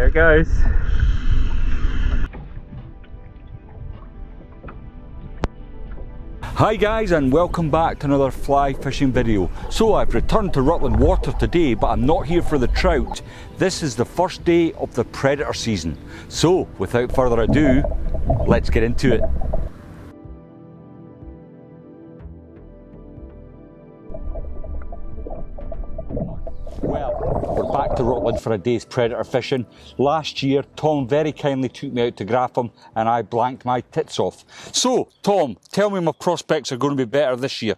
it goes. Hi guys, and welcome back to another fly fishing video. So I've returned to Rutland Water today, but I'm not here for the trout. This is the first day of the predator season. So without further ado, let's get into it. Well, we're back to Rutland for a day's predator fishing. Last year, Tom very kindly took me out to Grapham and I blanked my tits off. So, Tom, tell me my prospects are going to be better this year.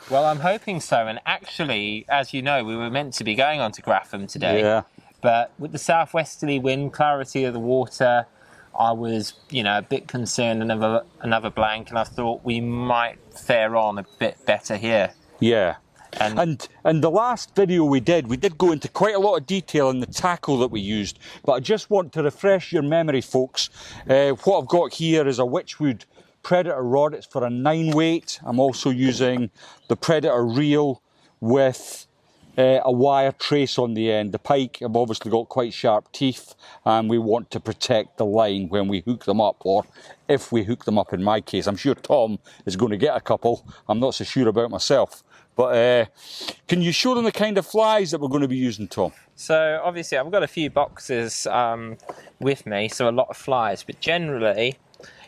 Well, I'm hoping so, and actually, as you know, we were meant to be going on to Grapham today. Yeah. But with the southwesterly wind, clarity of the water, I was, a bit concerned another blank, and I thought we might fare on a bit better here. Yeah. And the last video we did go into quite a lot of detail in the tackle that we used, but I just want to refresh your memory, folks. What I've got here is a Witchwood Predator rod. It's for a 9 weight. I'm also using the Predator reel with a wire trace on the end. The pike have obviously got quite sharp teeth, and we want to protect the line when we hook them up, or if we hook them up in my case. I'm sure Tom is going to get a couple. I'm not so sure about myself. But can you show them the kind of flies that we're going to be using, Tom? So obviously I've got a few boxes with me, so a lot of flies, but generally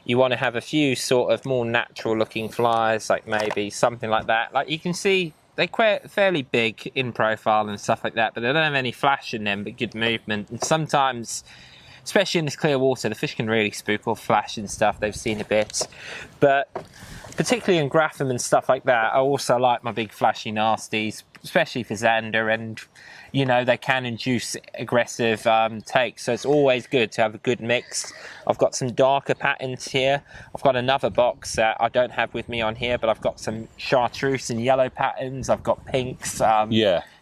you want to have a few sort of more natural looking flies, like maybe something like that. Like you can see they're quite fairly big in profile and stuff like that, but they don't have any flash in them, but good movement. And sometimes, especially in this clear water, the fish can really spook or flash and stuff. They've seen a bit, but particularly in Grapham and stuff like that, I also like my big flashy nasties, especially for Zander, and they can induce aggressive takes, so it's always good to have a good mix. I've got some darker patterns here. I've got another box that I don't have with me on here, but I've got some chartreuse and yellow patterns. I've got pinks.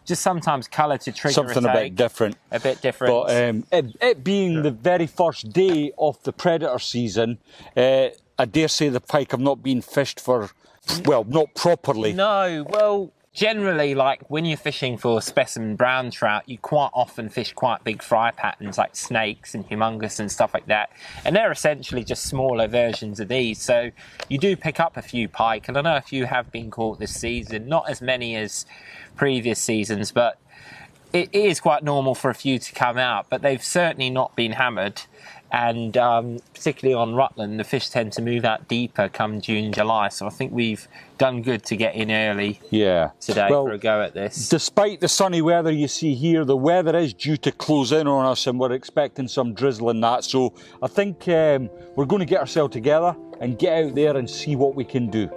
Just sometimes colour to trigger something a bit different. A bit different. But it being the very first day of the predator season, I dare say the pike have not been fished for, well, not properly. No, well, generally, like when you're fishing for specimen brown trout, you quite often fish quite big fry patterns like snakes and humongous and stuff like that. And they're essentially just smaller versions of these. So you do pick up a few pike. And I don't know if you have been caught this season, not as many as previous seasons, but it is quite normal for a few to come out. But they've certainly not been hammered. And particularly on Rutland, the fish tend to move out deeper come June, July. So I think we've done good to get in early today for a go at this. Despite the sunny weather you see here, the weather is due to close in on us, and we're expecting some drizzle and that. So I think we're going to get ourselves together and get out there and see what we can do.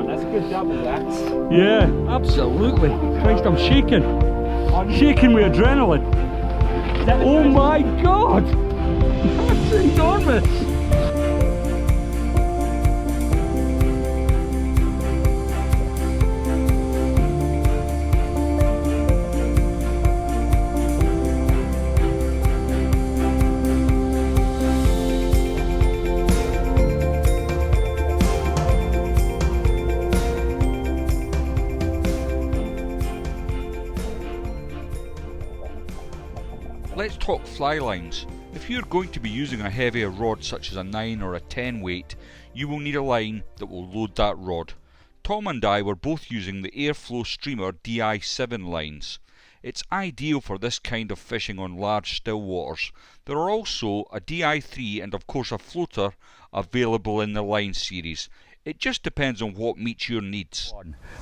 That's a good double, that. Yeah, absolutely. Christ, I'm shaking. Shaking with adrenaline. Oh my God! That's enormous! Let's talk fly lines. If you're going to be using a heavier rod such as a 9 or a 10 weight, you will need a line that will load that rod. Tom and I were both using the Airflow Streamer DI7 lines. It's ideal for this kind of fishing on large still waters. There are also a DI3 and of course a floater available in the line series. It just depends on what meets your needs.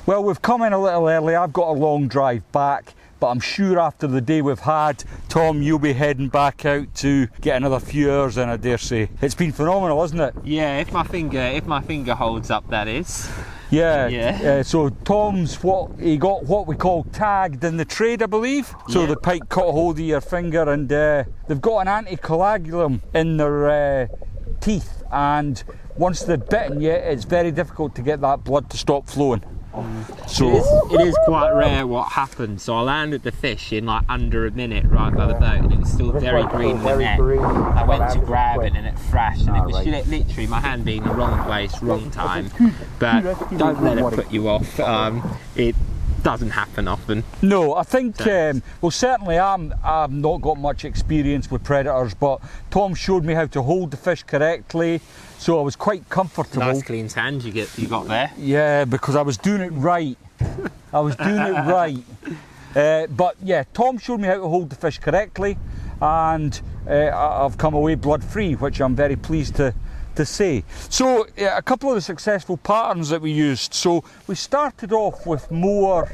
Well, we've come in a little early. I've got a long drive back. but I'm sure after the day we've had, Tom, you'll be heading back out to get another few hours in, I dare say. It's been phenomenal, isn't it? Yeah, if my finger holds up, that is. Yeah. So Tom's he got what we call tagged in the trade, I believe. So the pike caught a hold of your finger, and they've got an anticoagulum in their teeth, and once they've bitten you, it's very difficult to get that blood to stop flowing. So it is quite rare what happened. So I landed the fish in like under a minute right by the boat, and it was still very green in the net. I went to grab it and it thrashed, and it was literally my hand being in the wrong place, wrong time. But don't let it put you off. It doesn't happen often. No, I think, well, certainly I've not got much experience with predators, but Tom showed me how to hold the fish correctly, so I was quite comfortable. Nice clean hand you got there. Yeah, because I was doing it right. I was doing it right. But yeah, Tom showed me how to hold the fish correctly, and I've come away blood free, which I'm very pleased to say. So a couple of the successful patterns that we used. So we started off with more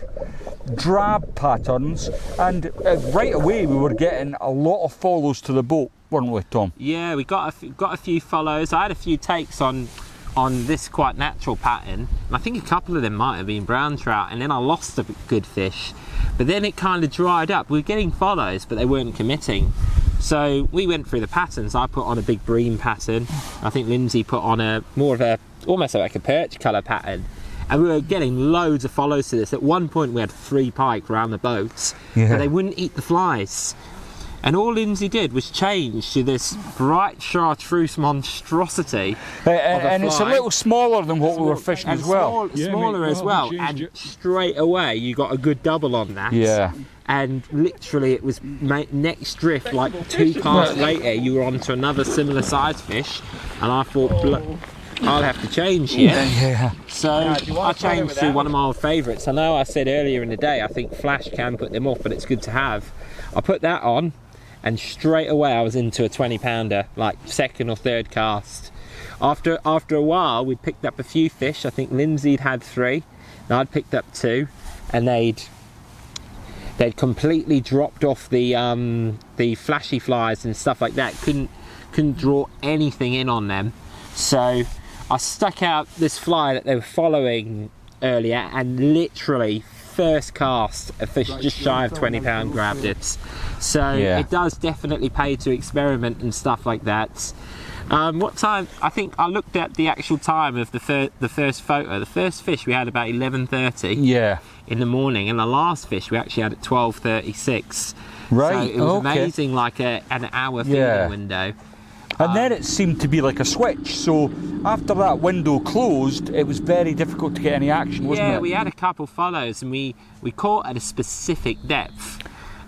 drab patterns, and right away we were getting a lot of follows to the boat, weren't we, Tom? Yeah, we got a few follows. I had a few takes on this quite natural pattern. I think a couple of them might have been brown trout, and then I lost a good fish, but then it kind of dried up. We were getting follows, but they weren't committing. So we went through the patterns. I put on a big bream pattern. I think Lindsay put on almost like a perch colour pattern. And we were getting loads of follows to this. At one point we had 3 pike around the boats, but they wouldn't eat the flies. And all Lindsay did was change to this bright chartreuse monstrosity. And it's a little smaller than what we were fishing as well. Smaller as well. And straight away you got a good double on that. Yeah. And literally it was next drift, like 2 casts later, you were onto another similar size fish, and I thought, I'll have to change here. Yeah. So I changed to one of my old favourites. I know I said earlier in the day, I think flash can put them off, but it's good to have. I put that on, and straight away I was into a 20-pounder, like 2nd or 3rd cast. After a while, we picked up a few fish. I think Lindsay'd had 3, and I'd picked up 2, and they'd completely dropped off the flashy flies and stuff like that. Couldn't draw anything in on them. So I stuck out this fly that they were following earlier, and literally first cast a fish just shy of 20-pound grabbed it. So it does definitely pay to experiment and stuff like that. What time? I think I looked at the actual time of the first photo. The first fish we had about 11:30. Yeah. In the morning, and the last fish we actually had at 12:36. Right. So it was amazing, like an hour feeding window. And then it seemed to be like a switch. So after that window closed, it was very difficult to get any action, wasn't it? Yeah, we had a couple follows, and we caught at a specific depth.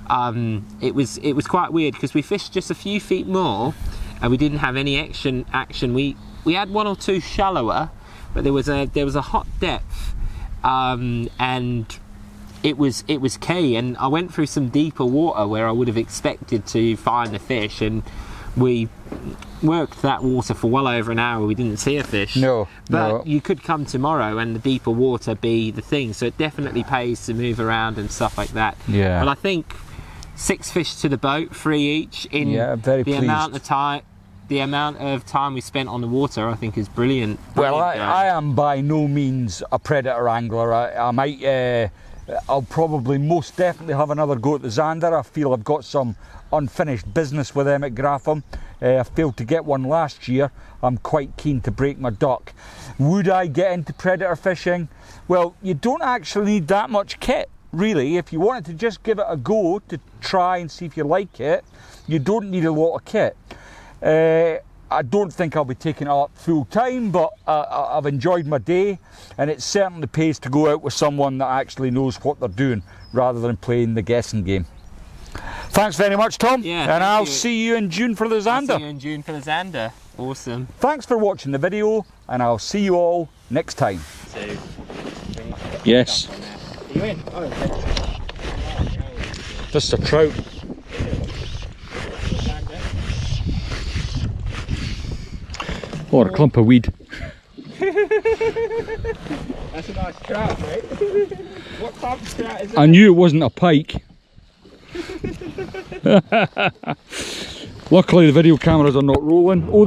It was quite weird because we fished just a few feet more, and we didn't have any action. We had 1 or 2 shallower, but there was a hot depth, and it was key. And I went through some deeper water where I would have expected to find a fish, and we worked that water for well over an hour. We didn't see a fish. But you could come tomorrow and the deeper water be the thing. So it definitely pays to move around and stuff like that. Yeah. But I think 6 fish to the boat, 3 each, in the amount of time we spent on the water, I think is brilliant. Well, I am by no means a predator angler. I might, I'll probably most definitely have another go at the Zander. I feel I've got some unfinished business with them at Grapham. I failed to get one last year. I'm quite keen to break my duck. Would I get into predator fishing? Well, you don't actually need that much kit, really. If you wanted to just give it a go to try and see if you like it, you don't need a lot of kit. I don't think I'll be taking it up full time, but I've enjoyed my day, and it certainly pays to go out with someone that actually knows what they're doing rather than playing the guessing game. Thanks very much, Tom. Yeah, and I'll see you in June for the Zander. I'll see you in June for the Zander. Awesome. Thanks for watching the video, and I'll see you all next time. Yes. Are you in? Oh, okay. Just a trout. Or a clump of weed. That's a nice trout, mate. What type of trout is it? I knew it wasn't a pike. Luckily the video cameras are not rolling. Oh,